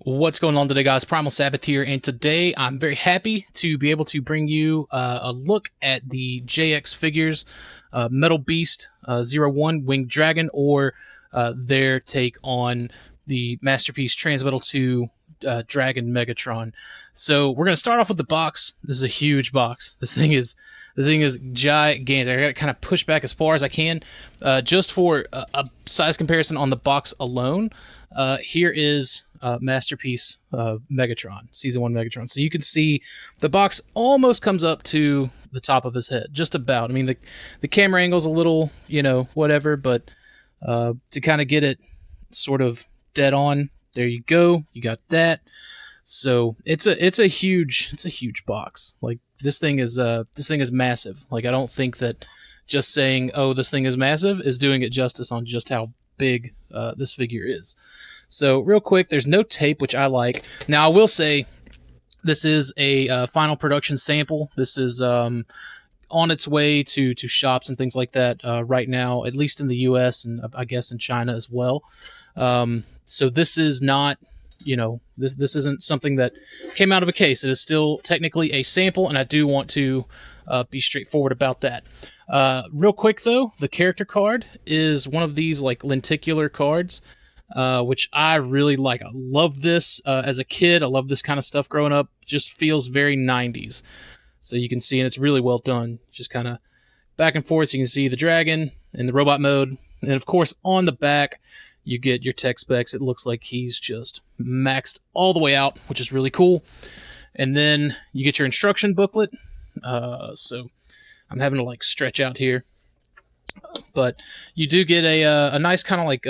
What's going on today, guys? Primal Sabbath here, and today I'm very happy to be able to bring you a look at the JXFigures Metal Beast 01 Winged Dragon, or their take on the Masterpiece Transmetal 2 Dragon Megatron. So we're going to start off with the box. This is a huge box. This thing is gigantic. I got to kind of push back as far as I can, just for a size comparison on the box alone. Here is Masterpiece Megatron, Season 1 Megatron. So you can see the box almost comes up to the top of his head, just about. I mean, the camera angle's a little, whatever, but to kind of get it sort of dead on, there you go. You got that. So it's a huge box. Like this thing is massive. Like I don't think that just saying, oh, this thing is massive is doing it justice on just how big this figure is. So real quick, there's no tape, which I like. Now I will say this is a final production sample. This is on its way to shops and things like that right now, at least in the US and I guess in China as well. So this is not, this isn't something that came out of a case. It is still technically a sample, and I do want to be straightforward about that. Real quick though, the character card is one of these like lenticular cards, which I really like. I love this as a kid. I love this kind of stuff growing up. It just feels very 90s. So you can see, and it's really well done. Just kind of back and forth. So you can see the dragon in the robot mode. And of course, on the back, you get your tech specs. It looks like he's just maxed all the way out, which is really cool. And then you get your instruction booklet. So I'm having to like stretch out here. But you do get a nice kind of like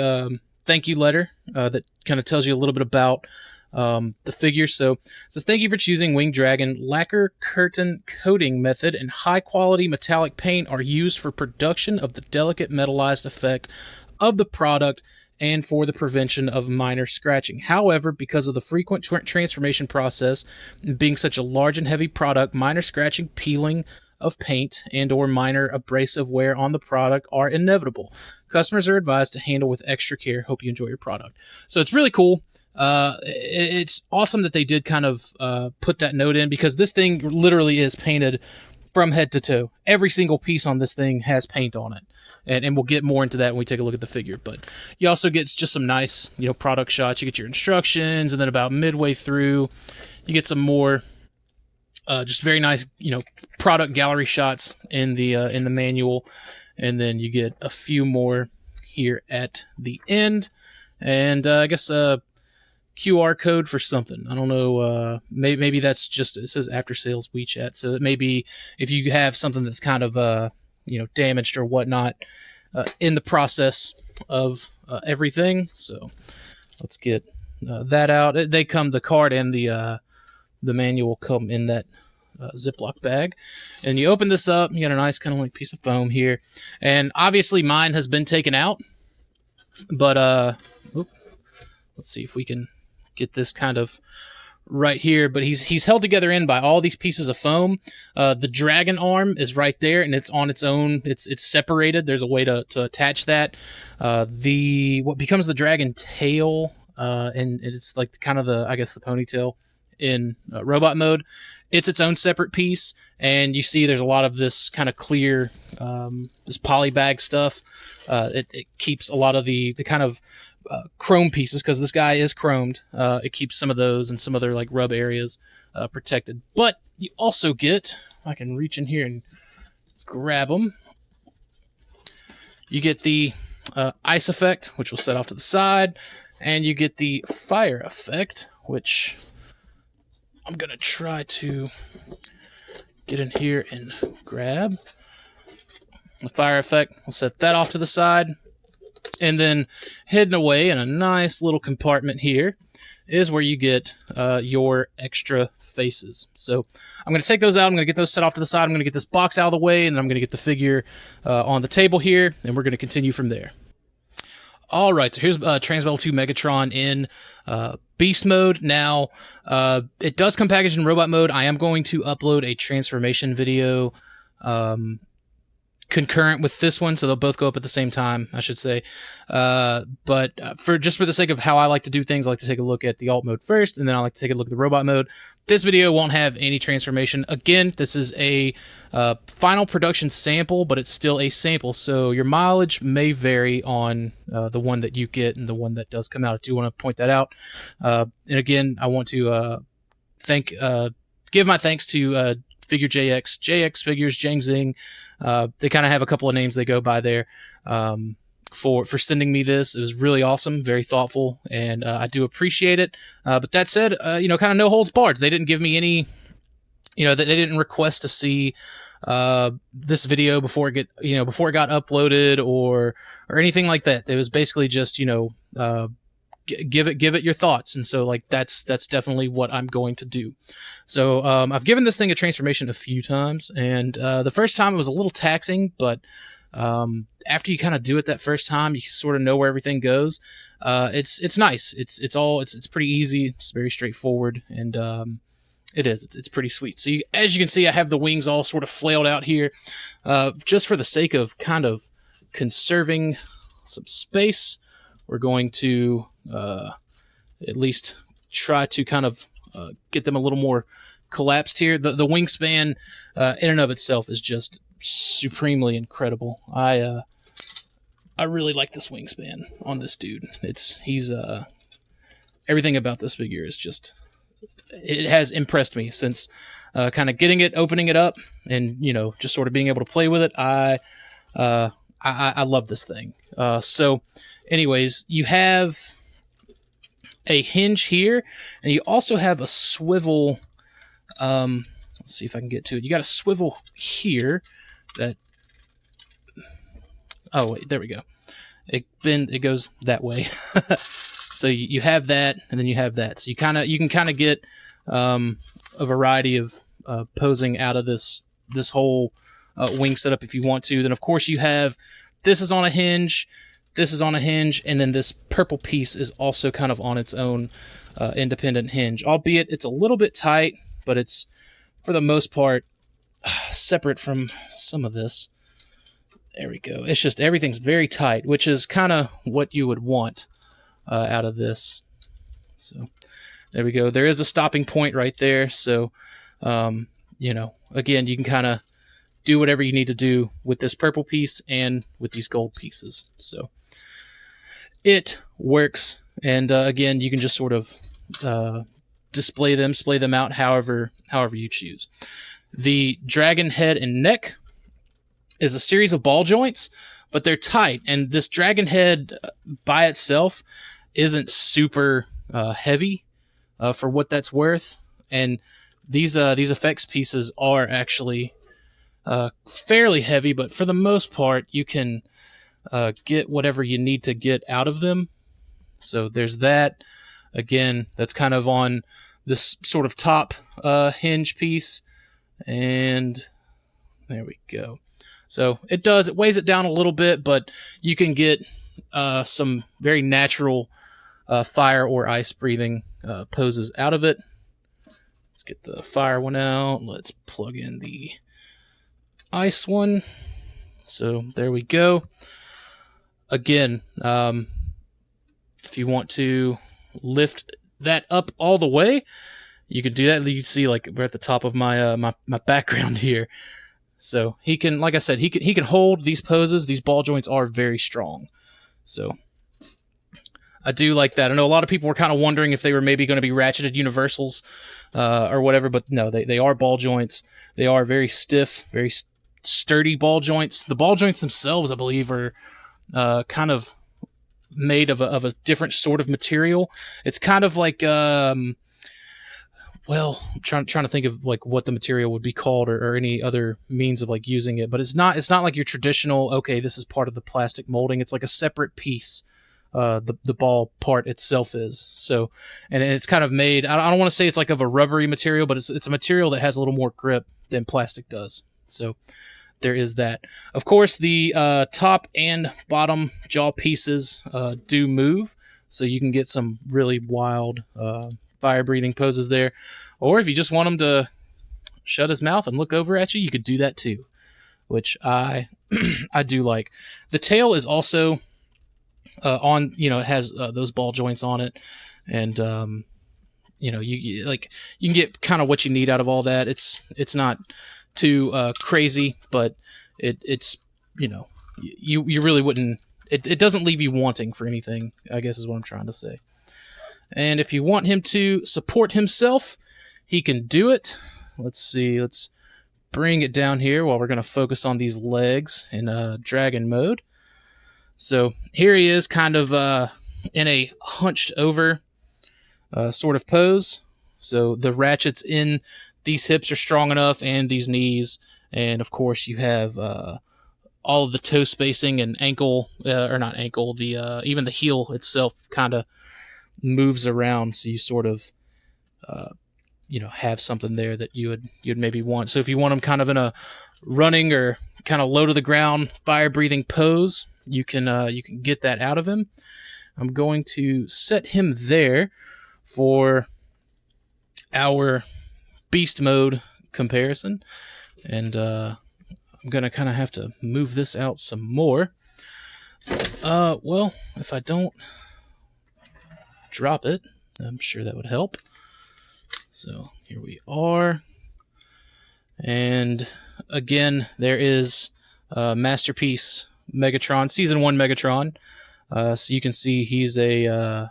thank you letter that kind of tells you a little bit about the figure. So it says, thank you for choosing Winged Dragon. Lacquer curtain coating method and high quality metallic paint are used for production of the delicate metallized effect of the product and for the prevention of minor scratching. However, because of the frequent transformation process and being such a large and heavy product, minor scratching, peeling of paint, and or minor abrasive wear on the product are inevitable. Customers are advised to handle with extra care. Hope you enjoy your product. So it's really cool. It's awesome that they did kind of put that note in, because this thing literally is painted from head to toe. Every single piece on this thing has paint on it. And we'll get more into that when we take a look at the figure. But you also get just some nice, product shots. You get your instructions, and then about midway through, you get some more just very nice, product gallery shots in the manual. And then you get a few more here at the end. And I guess QR code for something. I don't know. Maybe that's just, it says after sales WeChat. So it may be if you have something that's kind of damaged or whatnot in the process of everything. So let's get that out. The card and the manual come in that Ziploc bag, and you open this up. You got a nice kind of like piece of foam here, and obviously mine has been taken out. But let's see if we can get this kind of right here. But he's held together in by all these pieces of foam. The dragon arm is right there, and it's on its own. It's separated. There's a way to attach that. What becomes the dragon tail, and it's like kind of the ponytail in robot mode. It's its own separate piece, and you see there's a lot of this kind of clear this poly bag stuff. It keeps a lot of the kind of chrome pieces, because this guy is chromed. It keeps some of those and some other like rub areas protected. But you also get, I can reach in here and grab them, you get the ice effect, which will set off to the side, and you get the fire effect, which I'm going to try to get in here and grab. The fire effect, we'll set that off to the side. And then hidden away in a nice little compartment here is where you get your extra faces. So I'm going to take those out. I'm going to get those set off to the side. I'm going to get this box out of the way, and then I'm going to get the figure on the table here, and we're going to continue from there. All right, so here's Transmetal 2 Megatron in Beast mode. Now, it does come packaged in robot mode. I am going to upload a transformation video concurrent with this one, so they'll both go up at the same time, I should say. But for the sake of how I like to do things, I like to take a look at the alt mode first, and then I like to take a look at the robot mode. This video won't have any transformation. Again, this is a final production sample, but it's still a sample, so your mileage may vary on the one that you get and the one that does come out. I do want to point that out. And again, I want to give my thanks to Figure JX, JXFigures, Zhang. They kind of have a couple of names they go by there for sending me this. It was really awesome, very thoughtful, and I do appreciate it. But that said, kind of no holds barred. They didn't give me any, they didn't request to see this video before it got uploaded or anything like that. It was basically just give it your thoughts, and so that's definitely what I'm going to do. So I've given this thing a transformation a few times, and the first time it was a little taxing, but after you kind of do it that first time, you sort of know where everything goes. It's nice. It's pretty easy. It's very straightforward, and it's pretty sweet. So as you can see, I have the wings all sort of flailed out here, just for the sake of kind of conserving some space. We're going to at least try to kind of get them a little more collapsed here. The wingspan in and of itself is just supremely incredible. I really like this wingspan on this dude. He's everything about this figure is just, it has impressed me since kind of getting it, opening it up, and just sort of being able to play with it. I love this thing. So anyways, you have a hinge here, and you also have a swivel. Let's see if I can get to it. You got a swivel here that, oh wait, there we go. It goes that way. So you have that, and then you have that. So you can kind of get a variety of posing out of this whole wing setup if you want to. Then of course you have, this is on a hinge, this is on a hinge, and then this purple piece is also kind of on its own independent hinge. Albeit it's a little bit tight, but it's, for the most part, separate from some of this. There we go. It's just, everything's very tight, which is kind of what you would want out of this. So there we go. There is a stopping point right there. So, again, you can kind of do whatever you need to do with this purple piece and with these gold pieces. So it works. And again, you can just sort of display them out however you choose. The dragon head and neck is a series of ball joints, but they're tight. And this dragon head by itself isn't super heavy for what that's worth. And these effects pieces are actually fairly heavy, but for the most part, you can get whatever you need to get out of them. So there's that. Again, that's kind of on this sort of top hinge piece. And there we go. So it weighs it down a little bit, but you can get some very natural fire or ice breathing poses out of it. Let's get the fire one out. Let's plug in the ice one. So there we go. Again, if you want to lift that up all the way, you can do that. You can see, like, we're at the top of my my background here. So he can, like I said, he can hold these poses. These ball joints are very strong. So I do like that. I know a lot of people were kind of wondering if they were maybe going to be ratcheted universals or whatever, but no, they are ball joints. They are very stiff, very sturdy ball joints. The ball joints themselves, I believe, are kind of made of a different sort of material. It's kind of like, well, I'm trying to think of like what the material would be called or any other means of like using it, but it's not like your traditional, okay, this is part of the plastic molding. It's like a separate piece. The ball part itself is. So, and it's kind of made, I don't want to say it's like of a rubbery material, but it's a material that has a little more grip than plastic does. So there is that. Of course, the top and bottom jaw pieces do move, so you can get some really wild fire-breathing poses there. Or if you just want him to shut his mouth and look over at you, you could do that too. which I I do like. The tail is also on, you know, it has those ball joints on it, and you know, you can get kind of what you need out of all that. It's not too crazy, but it's, you know, you really wouldn't. It doesn't leave you wanting for anything, I guess is what I'm trying to say. And if you want him to support himself, he can do it. Let's see. Let's bring it down here while we're going to focus on these legs in dragon mode. So here he is, kind of in a hunched over sort of pose. So the ratchets in these hips are strong enough, and these knees. And of course you have all of the toe spacing and ankle, or not ankle, the even the heel itself kind of moves around, so you sort of you know, have something there that you'd maybe want. So if you want them kind of in a running or kind of low to the ground fire breathing pose, you can get that out of him. I'm going to set him there for our beast mode comparison, and I'm gonna kind of have to move this out some more. Well, if I don't drop it, I'm sure that would help. So here we are, and again, there is Masterpiece Megatron, Season 1 Megatron. So you can see he's a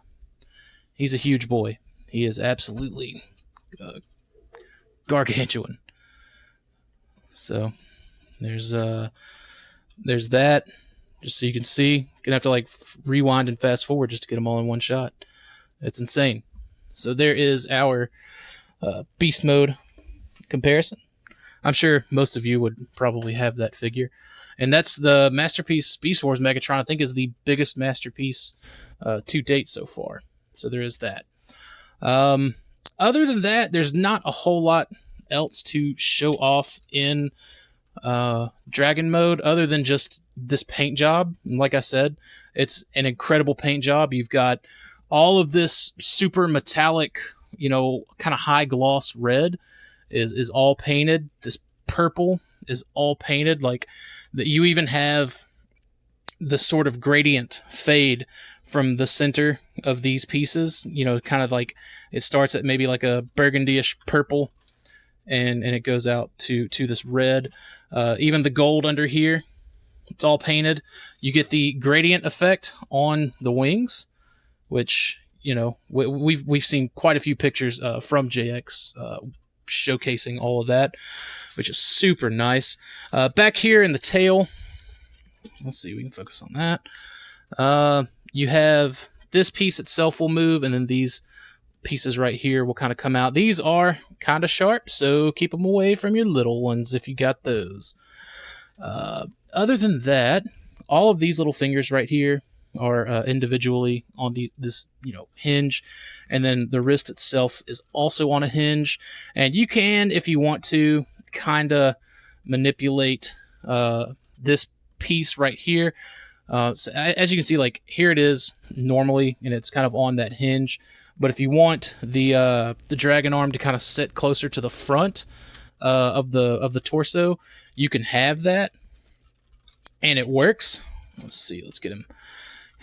huge boy. He is absolutely gargantuan. So there's that. Just so you can see, you're gonna have to like rewind and fast forward just to get them all in one shot. It's insane. So there is our beast mode comparison. I'm sure most of you would probably have that figure. And that's the Masterpiece Beast Wars Megatron. I think is the biggest Masterpiece to date so far. So there is that. Other than that, there's not a whole lot else to show off in Dragon mode other than just this paint job. And like I said, it's an incredible paint job. You've got all of this super metallic, you know, kind of high gloss red is all painted. This purple is all painted. Like you even have the sort of gradient fade from the center of these pieces, you know, kind of like it starts at maybe like a burgundy-ish purple, and it goes out to this red. Even the gold under here, it's all painted. You get the gradient effect on the wings, which, you know, we've seen quite a few pictures from JX showcasing all of that, which is super nice. Back here in the tail, let's see, we can focus on that. You have this piece itself will move, and then these pieces right here will kind of come out. These are kind of sharp, so keep them away from your little ones if you got those. Other than that, all of these little fingers right here are individually on this, you know, hinge, and then the wrist itself is also on a hinge. And you can, if you want to, kind of manipulate this piece right here. So as you can see, like here it is normally, and it's kind of on that hinge. But if you want the dragon arm to kind of sit closer to the front of the torso, you can have that, and it works. Let's see. Let's get him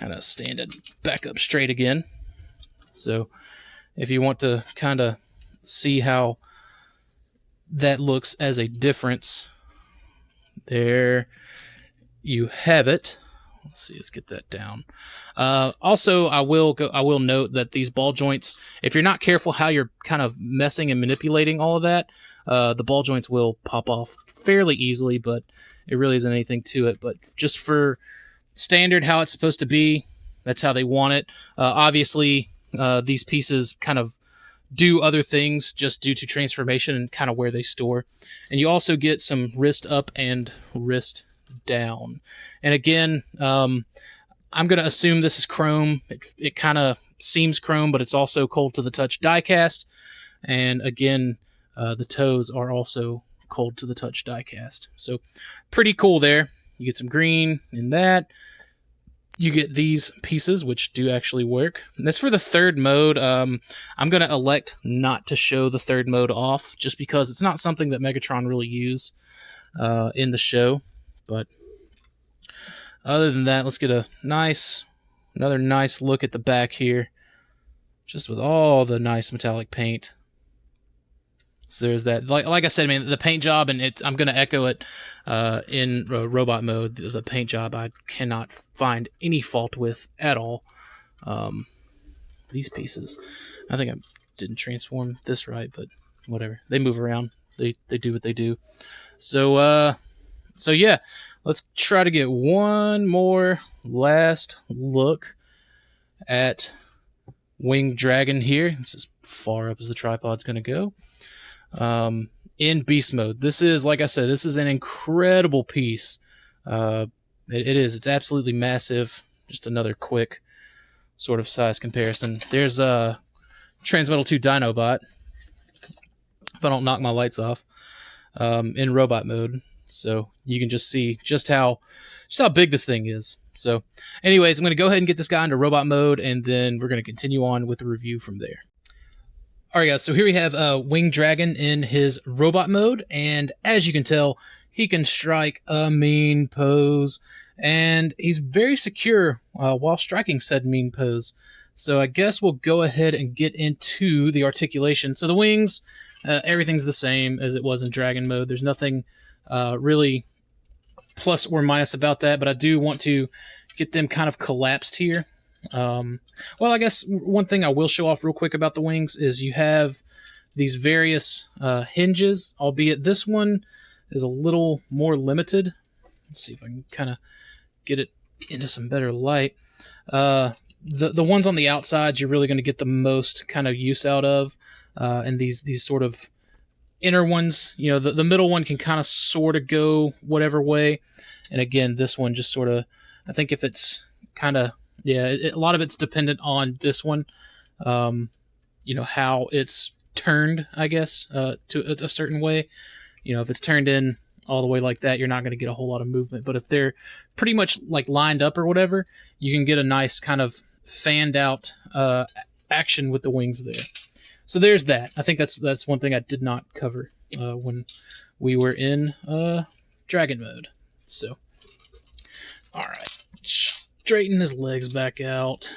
kind of standing back up straight again. So if you want to kind of see how that looks as a difference, there you have it. Let's see, let's get that down. Also, I will note that these ball joints, if you're not careful how you're kind of messing and manipulating all of that, the ball joints will pop off fairly easily, but it really isn't anything to it. But just for standard how it's supposed to be, that's how they want it. Obviously, these pieces kind of do other things just due to transformation and kind of where they store. And you also get some wrist up and wrist down. And again, I'm going to assume this is chrome. It kind of seems chrome, but it's also cold to the touch die cast. And again, the toes are also cold to the touch die cast. So pretty cool there. You get some green in that. You get these pieces, which do actually work. And as for the third mode, I'm going to elect not to show the third mode off, just because it's not something that Megatron really used in the show. But other than that, let's get another nice look at the back here, just with all the nice metallic paint. So there's that. Like I said, man, the paint job, and I'm going to echo it in robot mode. The paint job I cannot find any fault with at all. These pieces, I think I didn't transform this right, but whatever. They move around. They do what they do. So yeah, let's try to get one more last look at Winged Dragon here. It's as far up as the tripod's going to go. In beast mode. This is, like I said, this is an incredible piece. It is. It's absolutely massive. Just another quick sort of size comparison. There's a Transmetal 2 Dinobot. If I don't knock my lights off, in robot mode, so you can just see just how big this thing is. So, anyways, I'm going to go ahead and get this guy into robot mode, and then we're going to continue on with the review from there. All right, guys, so here we have Winged Dragon in his robot mode, and as you can tell, he can strike a mean pose, and he's very secure while striking said mean pose. So I guess we'll go ahead and get into the articulation. So the wings, everything's the same as it was in Dragon mode. There's nothing really plus or minus about that, but I do want to get them kind of collapsed here. Well, I guess one thing I will show off real quick about the wings is you have these various hinges, albeit this one is a little more limited. Let's see if I can kind of get it into some better light. The ones on the outside you're really going to get the most kind of use out of, and these sort of inner ones, you know, the middle one can kind of sort of go whatever way, and again this one just sort of, I think if it's kind of, yeah, a lot of it's dependent on this one, you know, how it's turned, I guess, to a certain way. You know, if it's turned in all the way like that, you're not going to get a whole lot of movement. But if they're pretty much like lined up or whatever, you can get a nice kind of fanned out action with the wings there. So there's that. I think that's one thing I did not cover when we were in Dragon mode. So, all right. Straighten his legs back out.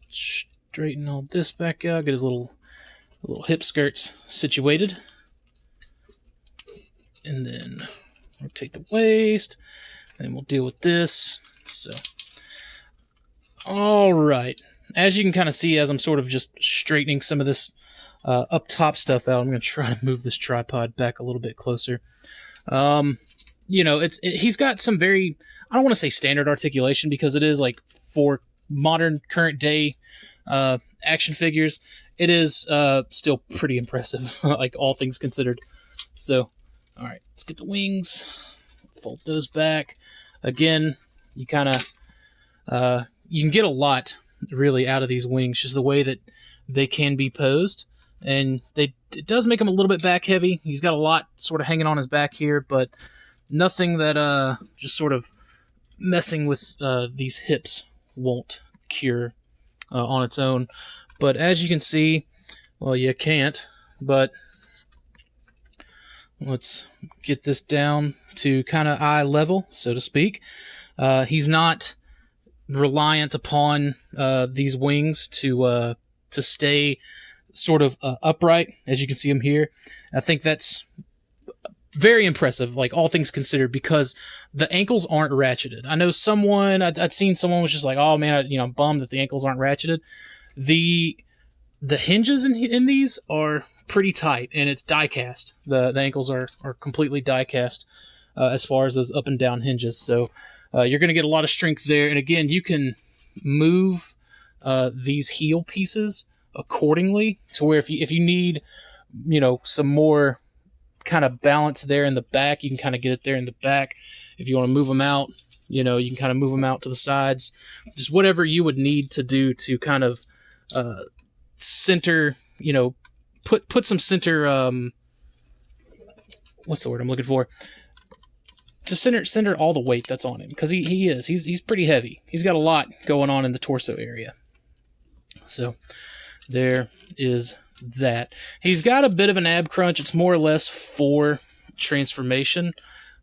Straighten all this back out. Get his little hip skirts situated. And then rotate the waist. Then we'll deal with this. So, all right. As you can kind of see, as I'm sort of just straightening some of this up top stuff out, I'm going to try to move this tripod back a little bit closer. You know, he's got some very, I don't want to say standard articulation, because it is like for modern current day action figures, it is still pretty impressive, like all things considered. So, all right, let's get the wings, fold those back. Again, you kind of, you can get a lot really out of these wings, just the way that they can be posed, and it does make him a little bit back heavy. He's got a lot sort of hanging on his back here, but nothing that just sort of messing with these hips won't cure on its own. But as you can see, well, you can't, but let's get this down to kind of eye level, so to speak. He's not reliant upon these wings to stay sort of upright, as you can see him here. I think that's very impressive, like all things considered, because the ankles aren't ratcheted. I know someone, I'd seen someone was just like, oh man, I'm bummed that the ankles aren't ratcheted. The hinges in these are pretty tight, and it's die cast. The ankles are completely die cast as far as those up and down hinges. So you're going to get a lot of strength there. And again, you can move these heel pieces accordingly to where if you need, some more kind of balance there in the back, you can kind of get it there in the back. If you want to move them out, you can kind of move them out to the sides. Just whatever you would need to do to kind of center, put some center, what's the word I'm looking for? To center all the weight that's on him, because he's pretty heavy. He's got a lot going on in the torso area. So there is that. He's got a bit of an ab crunch. It's more or less for transformation.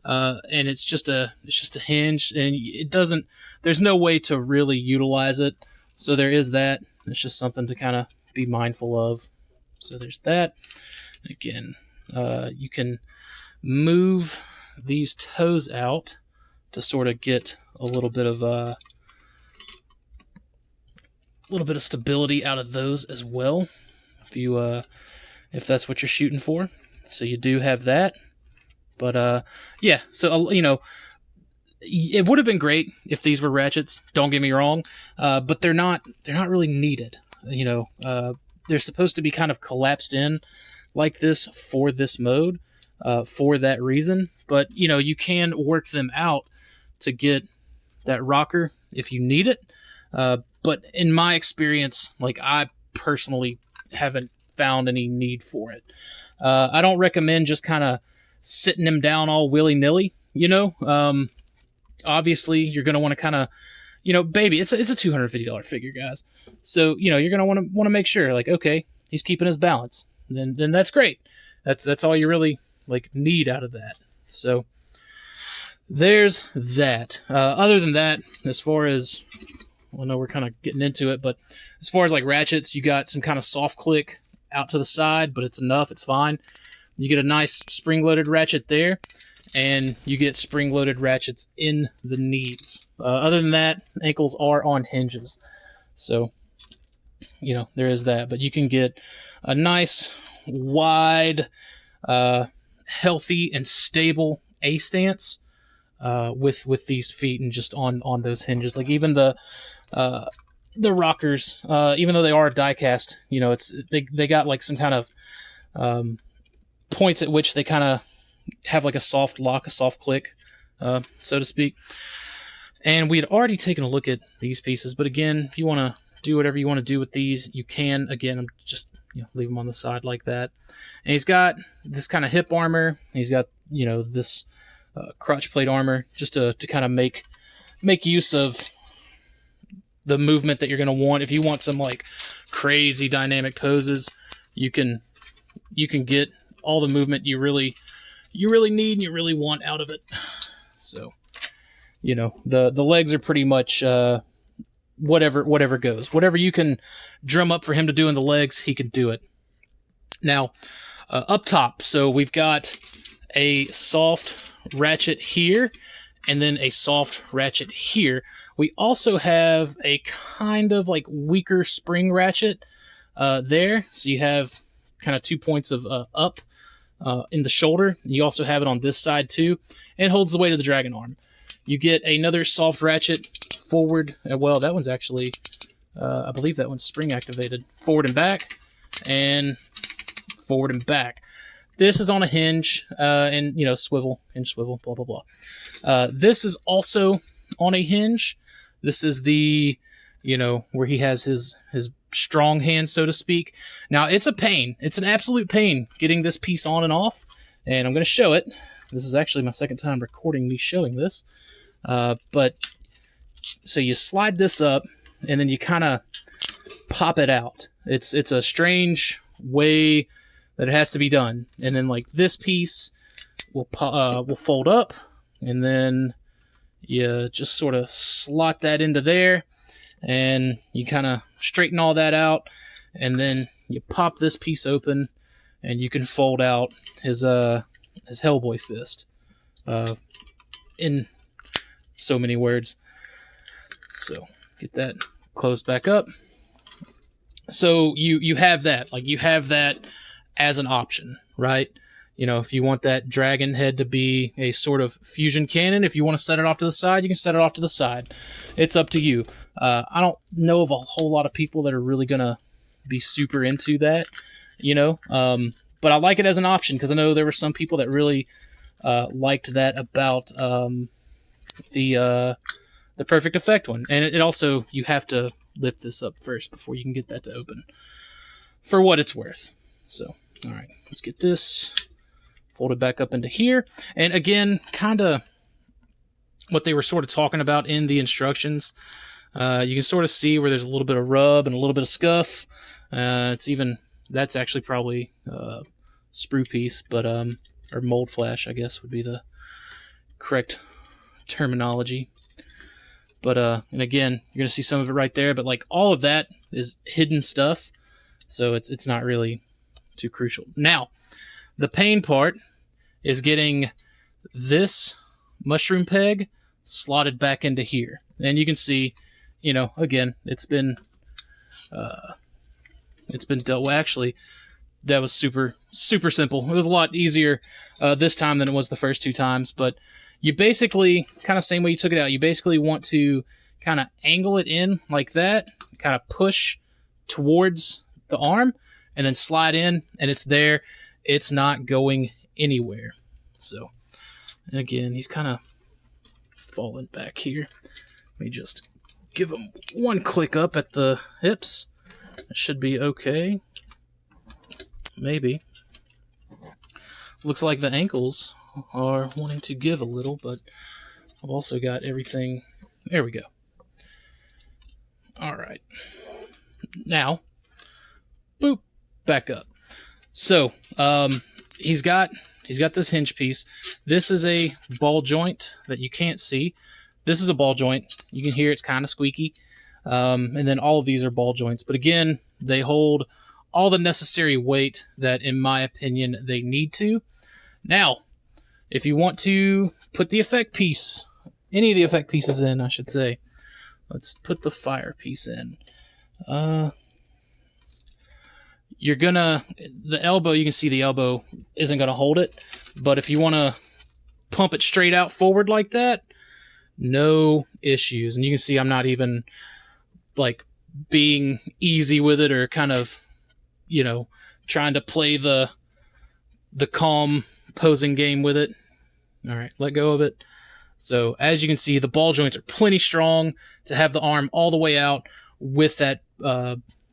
and it's just a hinge, and it doesn't. There's no way to really utilize it, so there is that. It's just something to kind of be mindful of. So there's that. Again, you can move these toes out to sort of get a little bit of stability out of those as well, if that's what you're shooting for. So you do have that. But yeah, so it would have been great if these were ratchets. Don't get me wrong, but they're not really needed. They're supposed to be kind of collapsed in like this for this mode, for that reason. But you can work them out to get that rocker if you need it. But in my experience, I personally haven't found any need for it. I don't recommend just kind of sitting them down all willy-nilly, obviously you're going to want to kind of, baby, it's a $250 figure, guys. So, you're going to want to make sure, okay, he's keeping his balance. Then that's great. That's all you really, need out of that. So, there's that. Other than that, as far as, I know we're kind of getting into it, but as far as, ratchets, you got some kind of soft click out to the side, but it's enough, it's fine. You get a nice spring-loaded ratchet there, and you get spring-loaded ratchets in the knees. Other than that, ankles are on hinges. So, there is that. But you can get a nice, wide, healthy, and stable A-stance with these feet and just on those hinges. Even the rockers, even though they are die-cast, they got some kind of points at which they kind of have a soft lock, a soft click, so to speak. And we had already taken a look at these pieces, but again, if you want to do whatever you want to do with these, you can. Again, I'm just leave them on the side like that. And he's got this kind of hip armor. He's got this crotch plate armor, just to kind of make use of the movement that you're going to want. If you want some crazy dynamic poses, you can get all the movement you really need and you really want out of it. So, the legs are pretty much whatever goes. Whatever you can drum up for him to do in the legs, he can do it. Now, up top, so we've got a soft ratchet here and then a soft ratchet here. We also have a kind of weaker spring ratchet there. So you have kind of 2 points of up in the shoulder. You also have it on this side too, and it holds the weight of the dragon arm. You get another soft ratchet forward. Well, that one's actually, I believe that one's spring activated. Forward and back, and forward and back. This is on a hinge, and swivel, hinge, swivel, blah blah blah. This is also on a hinge. This is the, where he has his strong hand, so to speak. Now, it's a pain. It's an absolute pain getting this piece on and off, and I'm going to show it. This is actually my second time recording me showing this. But, so you slide this up, and then you kind of pop it out. It's a strange way that it has to be done. And then, this piece will fold up, and then you just sort of slot that into there, and you kind of straighten all that out, and then you pop this piece open, and you can fold out his Hellboy fist in so many words. So get that closed back up. So you have that, you have that as an option, right? If you want that dragon head to be a sort of fusion cannon, if you want to set it off to the side, you can set it off to the side. It's up to you. I don't know of a whole lot of people that are really going to be super into that, but I like it as an option because I know there were some people that really liked that about the Perfect Effect one. And it also, you have to lift this up first before you can get that to open, for what it's worth. So, all right, let's get this folded back up into here. And again, kind of what they were sort of talking about in the instructions. You can sort of see where there's a little bit of rub and a little bit of scuff. That's actually probably sprue piece, but or mold flash, I guess would be the correct terminology. But and again, you're gonna see some of it right there, but like all of that is hidden stuff, so it's not really too crucial. Now, the pain part is getting this mushroom peg slotted back into here. And you can see, you know, again, it's been dealt. Well, actually, that was super simple. It was a lot easier this time than it was the first 2 times, but you basically, kind of same way you took it out, you basically want to kind of angle it in like that, kind of push towards the arm, and then slide in, and it's there. It's not going anywhere. So, and again, he's kind of falling back here. Let me just give him one click up at the hips. It should be okay. Maybe. Looks like the ankles are wanting to give a little, but I've also got everything. There we go. All right. Now, boop, back up. So, he's got this hinge piece. This is a ball joint that you can't see. This is a ball joint. You can hear it's kind of squeaky. And then all of these are ball joints. But again, they hold all the necessary weight that, in my opinion, they need to. Now, if you want to put the effect piece, any of the effect pieces in, I should say. Let's put the fire piece in. You're gonna, the elbow, you can see the elbow isn't gonna hold it. But if you want to pump it straight out forward like that, no issues. And you can see I'm not even like being easy with it or kind of, you know, trying to play the calm posing game with it. All right, let go of it. So as you can see, the ball joints are plenty strong to have the arm all the way out with that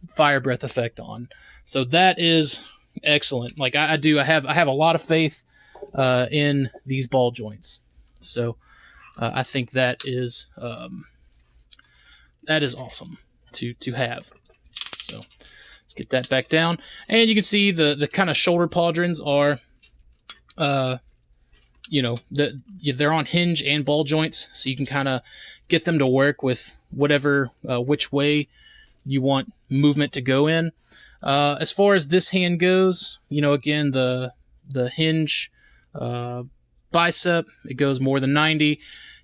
fire breath effect on. So that is excellent. Like I have a lot of faith in these ball joints. So I think that is awesome to have. So let's get that back down, and you can see the kind of shoulder pauldrons are, you know, they're on hinge and ball joints, so you can kind of get them to work with whatever which way you want movement to go in. As far as this hand goes, you know, again, the hinge bicep, it goes more than 90.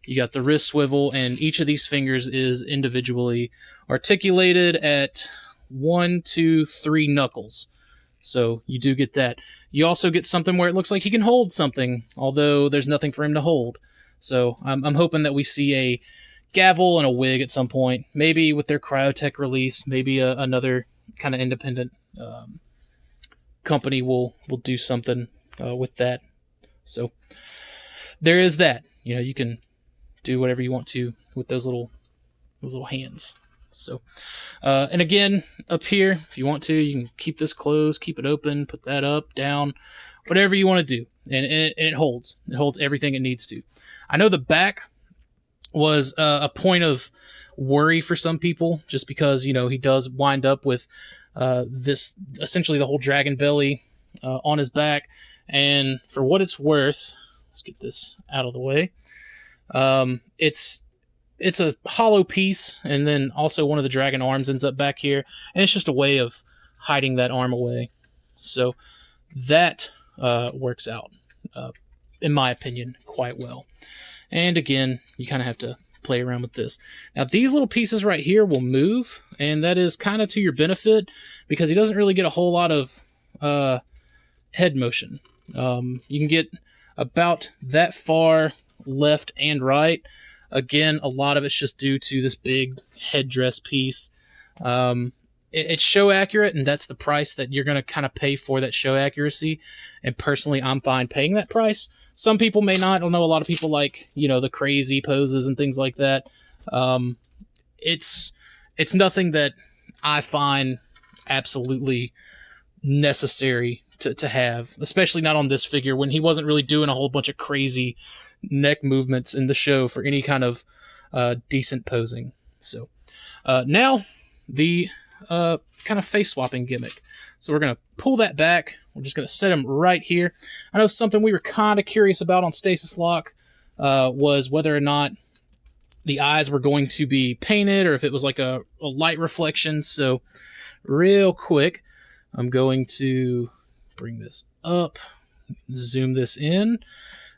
You got the wrist swivel, and each of these fingers is individually articulated at 1, 2, 3 knuckles. So you do get that. You also get something where it looks like he can hold something, although there's nothing for him to hold. So I'm hoping that we see a gavel and a wig at some point, maybe with their Cryotech release, maybe another kind of independent company will do something with that. So there is that. You know, you can do whatever you want to with those little hands. So, and again, up here, if you want to, you can keep this closed, keep it open, put that up, down, whatever you want to do. And it holds. It holds everything it needs to. I know the back was a point of worry for some people, just because, you know, he does wind up with this, essentially the whole dragon belly on his back. And for what it's worth, let's get this out of the way. It's a hollow piece, and then also one of the dragon arms ends up back here, and it's just a way of hiding that arm away. So that works out, in my opinion, quite well. And again, you kind of have to play around with this. Now, these little pieces right here will move, and that is kind of to your benefit, because he doesn't really get a whole lot of head motion. You can get about that far left and right. Again, a lot of it's just due to this big headdress piece. It's show accurate, and that's the price that you're going to kind of pay for that show accuracy. And personally, I'm fine paying that price. Some people may not. I don't know. A lot of people like, you know, the crazy poses and things like that. It's nothing that I find absolutely necessary to have, especially not on this figure when he wasn't really doing a whole bunch of crazy neck movements in the show for any kind of decent posing. So now the kind of face swapping gimmick. So we're going to pull that back. We're just going to set him right here. I know something we were kind of curious about on Stasis Lock was whether or not the eyes were going to be painted or if it was like a light reflection. So real quick, I'm going to bring this up, zoom this in,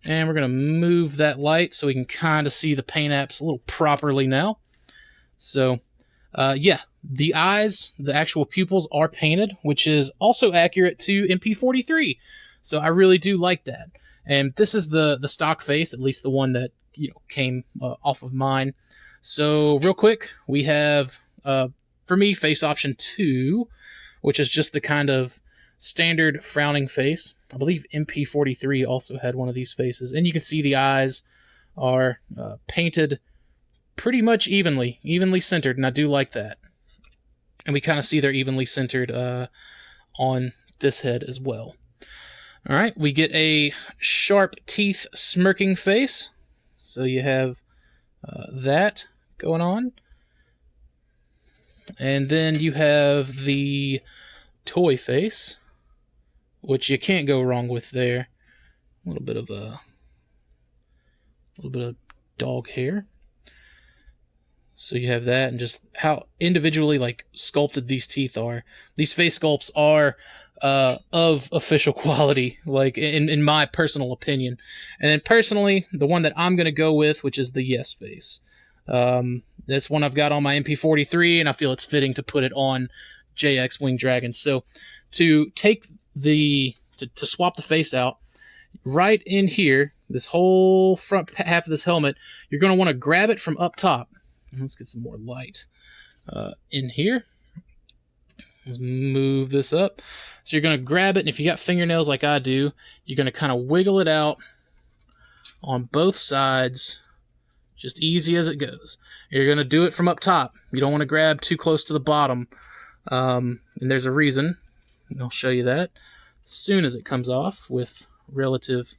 and we're going to move that light so we can kind of see the paint apps a little properly now. So yeah, the eyes, the actual pupils are painted, which is also accurate to MP43. So I really do like that. And this is the stock face, at least the one that came off of mine. So real quick, we have for me face option 2, which is just the kind of standard frowning face. I believe MP43 also had one of these faces, and you can see the eyes are painted pretty much evenly centered, and I do like that. And we kind of see they're evenly centered on this head as well. All right, we get a sharp teeth smirking face. So you have that going on. And then you have the toy face, which you can't go wrong with there. A little bit of dog hair. So you have that, and just how individually sculpted these teeth are. These face sculpts are of official quality, in my personal opinion. And then personally, the one that I'm going to go with, which is the Yes face. That's one I've got on my MP43, and I feel it's fitting to put it on JX Winged Dragon. So to take to swap the face out, right in here, this whole front half of this helmet, you're going to want to grab it from up top. Let's get some more light in here. Let's move this up. So you're going to grab it, and if you got fingernails like I do, you're going to kind of wiggle it out on both sides, just easy as it goes. You're going to do it from up top. You don't want to grab too close to the bottom, and there's a reason, and I'll show you that as soon as it comes off with relative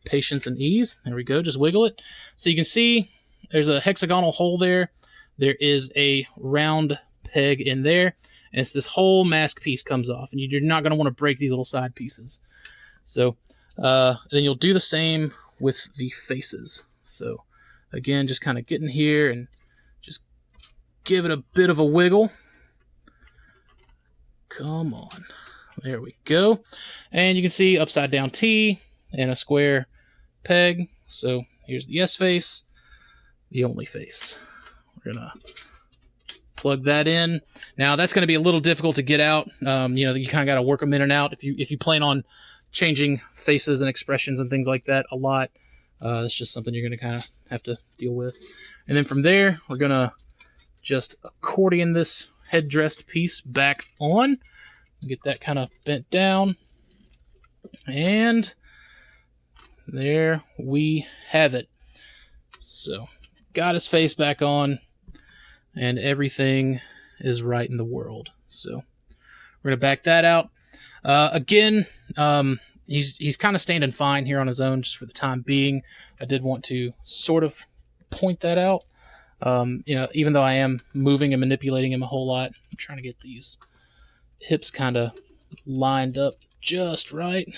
patience and ease. There we go, just wiggle it. So you can see there's a hexagonal hole there. There is a round peg in there, and it's this whole mask piece comes off, and you're not going to want to break these little side pieces. So then you'll do the same with the faces. So again, just kind of get in here and just give it a bit of a wiggle. Come on. There we go. And you can see upside down T and a square peg. So here's the S face, the only face. We're going to plug that in. Now that's going to be a little difficult to get out. You kind of got to work them in and out if you plan on changing faces and expressions and things like that a lot. That's just something you're going to kind of have to deal with. And then from there, we're going to just accordion this headdressed piece back on. Get that kind of bent down. And there we have it. So, got his face back on, and everything is right in the world. So, we're going to back that out. Again, he's kind of standing fine here on his own just for the time being. I did want to sort of point that out. Even though I am moving and manipulating him a whole lot, I'm trying to get these hips kind of lined up just right.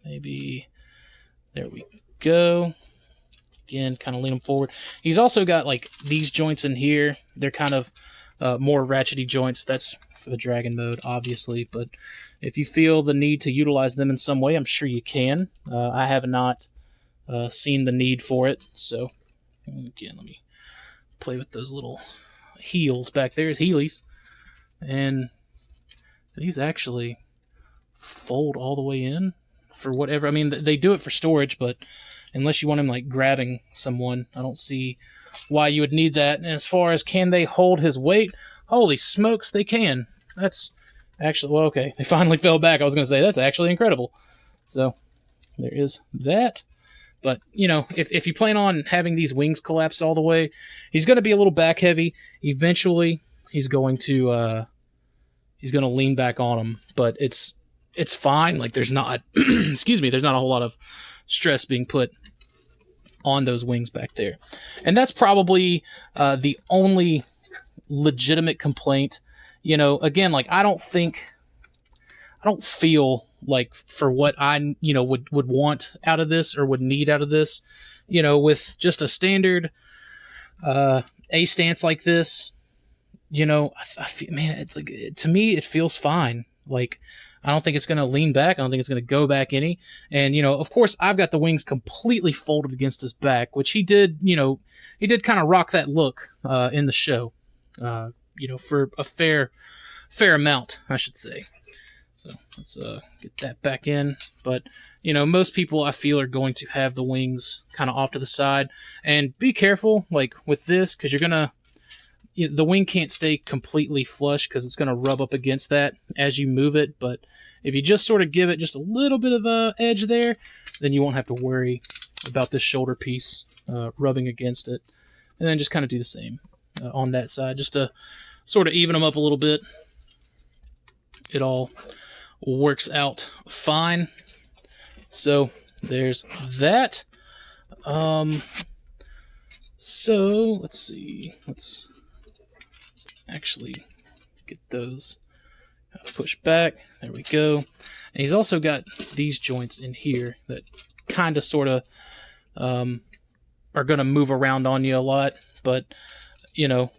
Maybe there we go. Again, kind of lean him forward. He's also got these joints in here. They're kind of more ratchety joints. That's for the dragon mode, obviously, but if you feel the need to utilize them in some way, I'm sure you can. I have not seen the need for it, so again, let me play with those little heels back there, his heelys, and these actually fold all the way in for whatever. I mean, they do it for storage, but unless you want him grabbing someone, I don't see why you would need that. And as far as can they hold his weight, holy smokes, they can. That's actually, well, okay, they finally fell back. I was going to say that's actually incredible. So there is that. But, if you plan on having these wings collapse all the way, he's going to be a little back heavy. Eventually, he's going to lean back on them. But it's fine. There's not, excuse me, there's not a whole lot of stress being put on those wings back there. And that's probably the only legitimate complaint. Again, I don't feel like for what I would want out of this or would need out of this. With just a standard A stance like this, I feel, man, to me it feels fine. Like, I don't think it's going to lean back. I don't think it's going to go back any. And, of course, I've got the wings completely folded against his back, which he did kind of rock that look in the show, for a fair amount, I should say. So let's get that back in. But, most people I feel are going to have the wings kind of off to the side. And be careful, like, with this, because the wing can't stay completely flush because it's going to rub up against that as you move it. But if you just sort of give it just a little bit of a edge there, then you won't have to worry about this shoulder piece rubbing against it. And then just kind of do the same on that side, just to sort of even them up a little bit. It all works out fine. So there's that. So let's see. Let's actually get those pushed back. There we go. And he's also got these joints in here that kind of sort of are going to move around on you a lot. But,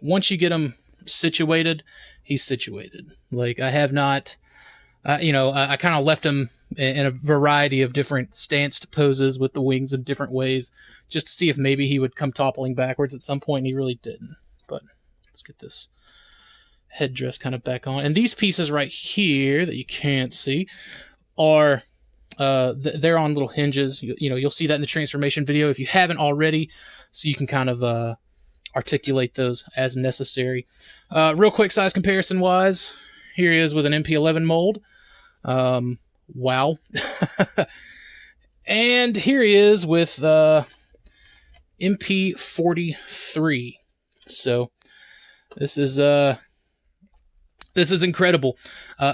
once you get him situated, he's situated. Like, I have not, I kind of left him in a variety of different stanced poses with the wings in different ways, just to see if maybe he would come toppling backwards at some point, and he really didn't. But let's get this headdress kind of back on. And these pieces right here that you can't see are they're on little hinges. You'll see that in the transformation video if you haven't already, so you can kind of articulate those as necessary. Real quick size comparison wise, here he is with an MP11 mold. Wow. And here he is with MP43. So this is incredible.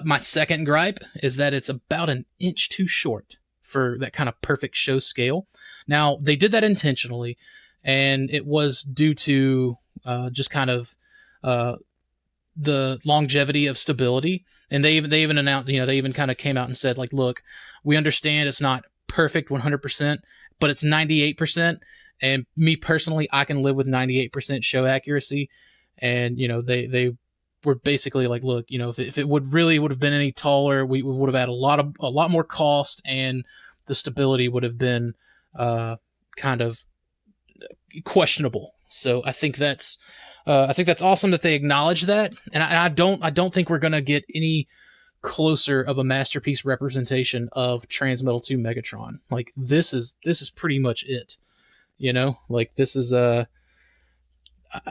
My second gripe is that it's about an inch too short for that kind of perfect show scale. Now, they did that intentionally, and it was due to just kind of the longevity of stability. And they even announced, they even kind of came out and said, like, look, we understand it's not perfect 100%, but it's 98%. And me personally, I can live with 98% show accuracy. And, they were basically like, look, if it would have been any taller, we would have had a lot more cost, and the stability would have been kind of questionable. So I think that's awesome that they acknowledge that, and I don't think we're gonna get any closer of a masterpiece representation of Transmetal 2 Megatron. Like, this is pretty much it. Like, this is I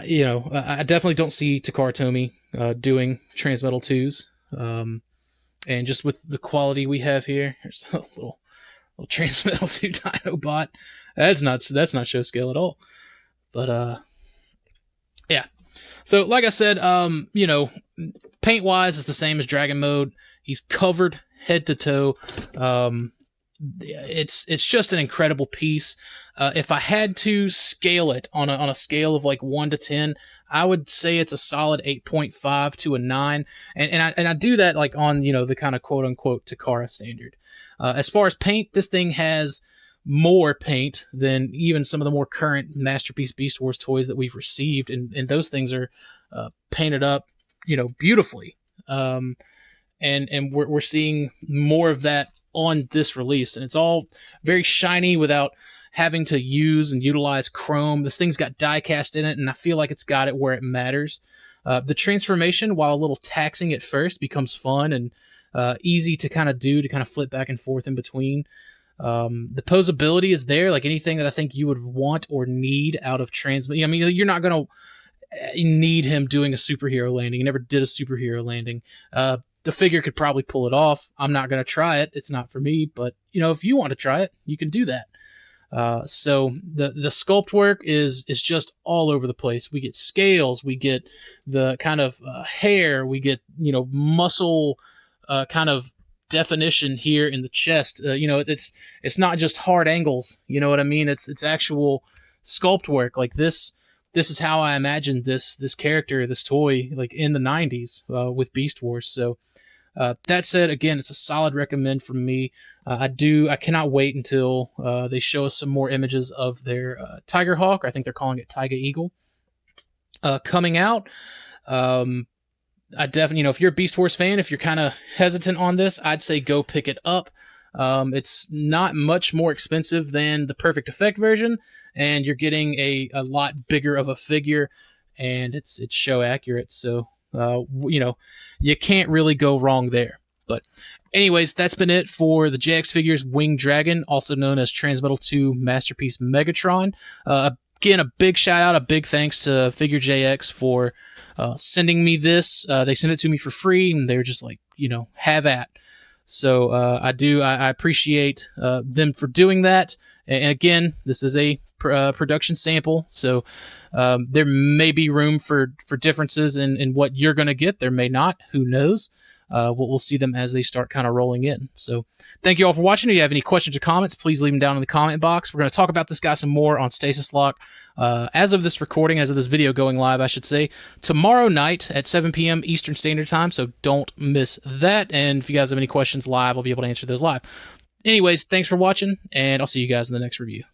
definitely don't see Takara Tomy doing Transmetal 2s, and just with the quality we have here, there's a little Transmetal 2 Dinobot. That's not show scale at all. But yeah. So like I said, paint wise it's the same as Dragon Mode. He's covered head to toe. It's just an incredible piece. If I had to scale it on a scale of like 1 to 10, I would say it's a solid 8.5 to a 9. And I do that like on, the kind of quote unquote Takara standard. As far as paint, this thing has more paint than even some of the more current Masterpiece Beast Wars toys that we've received. And those things are painted up, beautifully. And we're seeing more of that on this release, and it's all very shiny without having to use and utilize chrome. This thing's got die cast in it, and I feel like it's got it where it matters. The transformation, while a little taxing at first, becomes fun and easy to kind of do, to kind of flip back and forth in between. The posability is there, like anything that I think you would want or need out of Transmetal. I mean, you're not going to need him doing a superhero landing. He never did a superhero landing. The figure could probably pull it off. I'm not going to try it. It's not for me. But, if you want to try it, you can do that. So the sculpt work is just all over the place. We get scales. We get the kind of hair. We get, muscle kind of definition here in the chest. It's not just hard angles. You know what I mean? It's actual sculpt work. Like this is how I imagined this character, this toy, like in the 90s with Beast Wars. So That said, again, it's a solid recommend from me. I cannot wait until they show us some more images of their Tiger Hawk. I think they're calling it Tiger Eagle coming out. I definitely, if you're a Beast Wars fan, if you're kind of hesitant on this, I'd say go pick it up. It's not much more expensive than the Perfect Effect version, and you're getting a lot bigger of a figure, and it's show accurate. So, you can't really go wrong there. But anyways, that's been it for the JXFigures Winged Dragon, also known as Transmetal 2 Masterpiece Megatron. Again, a big shout out, a big thanks to Figure JX for sending me this. They sent it to me for free, and they're just like, have at. So I appreciate them for doing that. And again, this is a production sample, so there may be room for differences in what you're going to get. There may not. Who knows? We'll see them as they start kind of rolling in. So thank you all for watching. If you have any questions or comments, please leave them down in the comment box. We're going to talk about this guy some more on Stasis Lock as of this recording, as of this video going live, I should say, tomorrow night at 7 p.m. Eastern Standard Time, so don't miss that. And if you guys have any questions live, I'll be able to answer those live. Anyways, thanks for watching, and I'll see you guys in the next review.